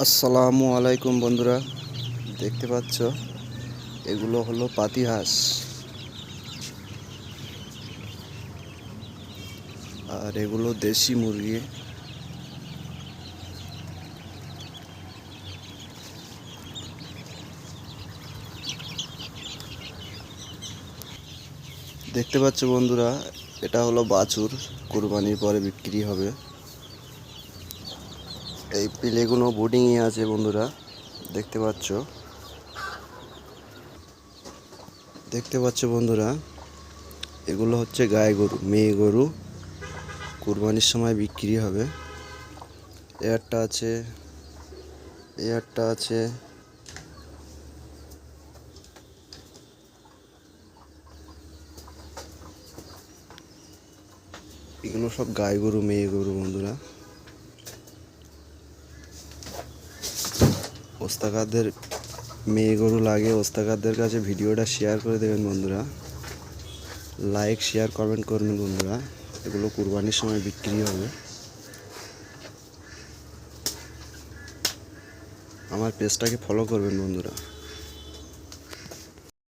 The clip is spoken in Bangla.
আসসালামু আলাইকুম বন্ধুরা, দেখতে পাচ্ছ এগুলো হলো পাতি হাঁস আর এগুলো দেশি মুরগি। দেখতে পাচ্ছ বন্ধুরা, এটা হলো বাছুর, কুরবানির পরে বিক্রি হবে। এই পিলেগুলো বোর্ডিংয়ে আছে বন্ধুরা, দেখতে পাচ্ছ। বন্ধুরা, এগুলো হচ্ছে গায়ে গরু, মেয়ে গরু, কুরবানির সময় বিক্রি হবে। এয়ারটা আছে, এয়ারটা আছে। এগুলো সব গায়ে গরু, মেয়ে গরু বন্ধুরা। ওস্তাকারদের মেয়ে গরু লাগে, ওস্তাকারদের কাছে ভিডিওটা শেয়ার করে দেবেন বন্ধুরা। লাইক, শেয়ার, কমেন্ট করবেন বন্ধুরা। এগুলো কুরবানির সময় বিক্রি হবে। আমার পেজটাকে ফলো করবেন বন্ধুরা।